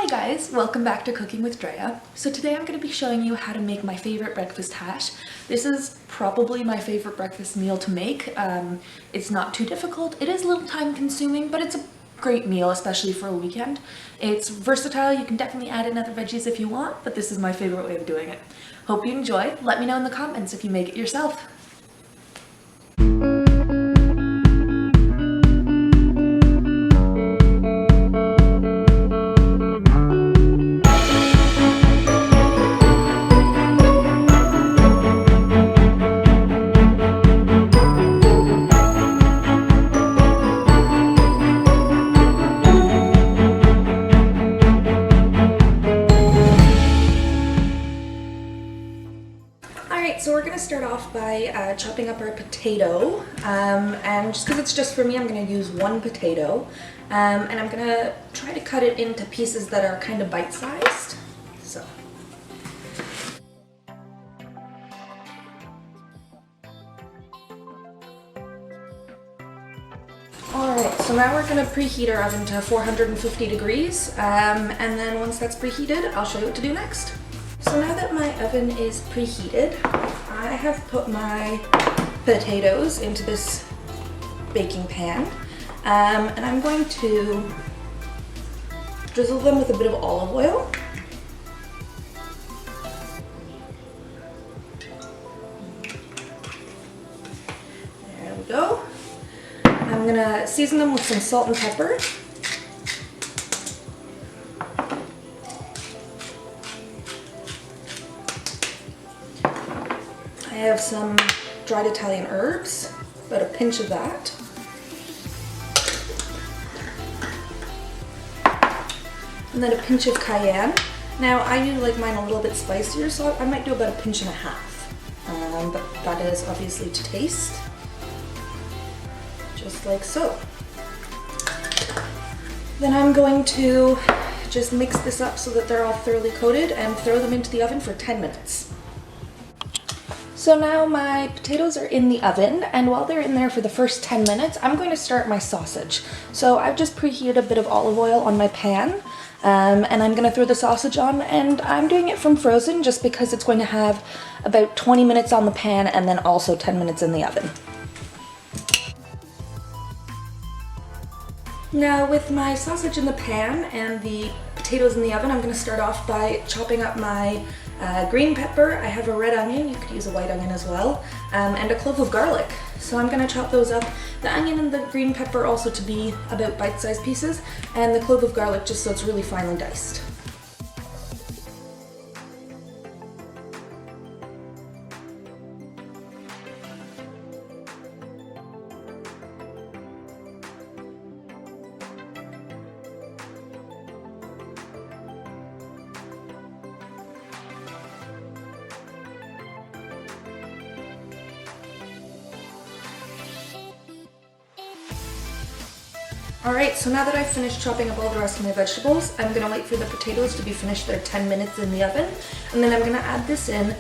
guys, welcome back to Cooking with Drea. So today I'm going to be showing you how to make my favorite breakfast hash. This is probably my favorite breakfast meal to make. It's not too difficult, it is a little time consuming, but it's a great meal, especially for a weekend. It's versatile, you can definitely add in other veggies if you want, but this is my favorite way of doing it. Hope you enjoy. Let me know in the comments if you make it yourself. So we're going to start off by chopping up our potato, and just because it's just for me, I'm going to use one potato, and I'm going to try to cut it into pieces that are kind of bite-sized. So. Alright, so now we're going to preheat our oven to 450 degrees, and then once that's preheated, I'll show you what to do next. So now that my oven is preheated, I have put my potatoes into this baking pan, and I'm going to drizzle them with a bit of olive oil. There we go. I'm going to season them with some salt and pepper. I have some dried Italian herbs, about a pinch of that. And then a pinch of cayenne. Now I do like mine a little bit spicier, so I might do about a pinch and a half. But that is obviously to taste. Just like so. Then I'm going to just mix this up so that they're all thoroughly coated and throw them into the oven for 10 minutes. So now my potatoes are in the oven, and while they're in there for the first 10 minutes, I'm going to start my sausage. So I've just preheated a bit of olive oil on my pan, and I'm going to throw the sausage on, and I'm doing it from frozen just because it's going to have about 20 minutes on the pan and then also 10 minutes in the oven. Now with my sausage in the pan and the potatoes in the oven, I'm going to start off by chopping up my green pepper. I have a red onion, you could use a white onion as well, and a clove of garlic. So I'm going to chop those up, the onion and the green pepper also to be about bite-sized pieces, and the clove of garlic just so it's really finely diced. Alright, so now that I've finished chopping up all the rest of my vegetables, I'm going to wait for the potatoes to be finished their 10 minutes in the oven, and then I'm going to add this in,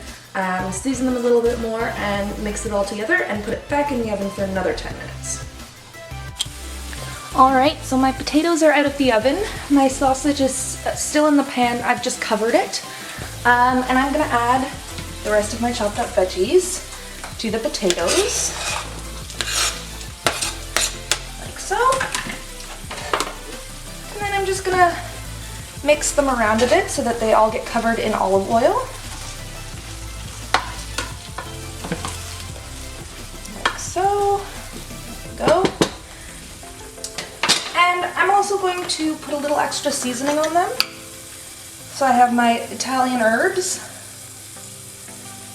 season them a little bit more, and mix it all together, and put it back in the oven for another 10 minutes. Alright, so my potatoes are out of the oven, my sausage is still in the pan, I've just covered it, and I'm going to add the rest of my chopped up veggies to the potatoes, like so. I'm just gonna mix them around a bit so that they all get covered in olive oil. Like so. There we go. And I'm also going to put a little extra seasoning on them. So I have my Italian herbs,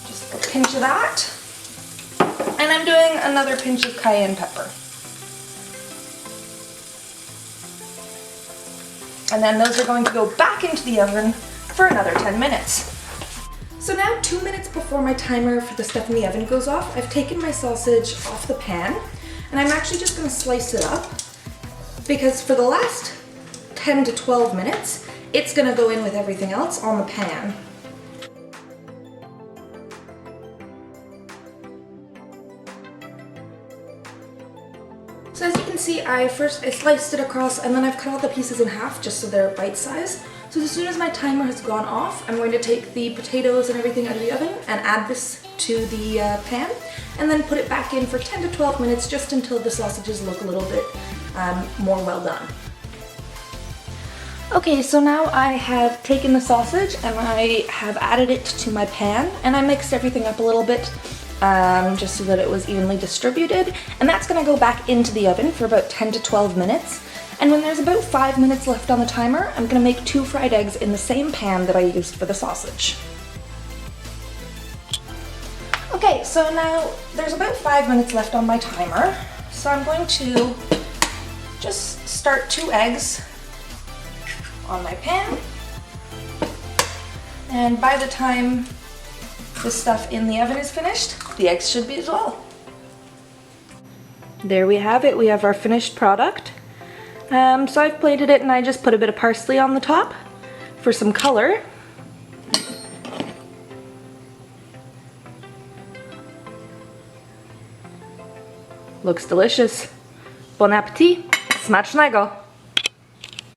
just a pinch of that, and I'm doing another pinch of cayenne pepper. And then those are going to go back into the oven for another 10 minutes. So now 2 minutes before my timer for the stuff in the oven goes off, I've taken my sausage off the pan, and I'm actually just going to slice it up, because for the last 10 to 12 minutes, it's going to go in with everything else on the pan. So as you can see, I sliced it across and then I've cut all the pieces in half just so they're bite-sized. So as soon as my timer has gone off, I'm going to take the potatoes and everything out of the oven and add this to the pan, and then put it back in for 10 to 12 minutes just until the sausages look a little bit more well done. Okay, so now I have taken the sausage and I have added it to my pan, and I mixed everything up a little bit just so that it was evenly distributed, and that's going to go back into the oven for about 10 to 12 minutes. And when there's about 5 minutes left on the timer, I'm going to make 2 fried eggs in the same pan that I used for the sausage. Okay, so now there's about 5 minutes left on my timer, so I'm going to just start 2 eggs on my pan, and by the time the stuff in the oven is finished, the eggs should be as well. There we have it, we have our finished product. So I've plated it and I just put a bit of parsley on the top for some color. Looks delicious. Bon appetit! Smacznego!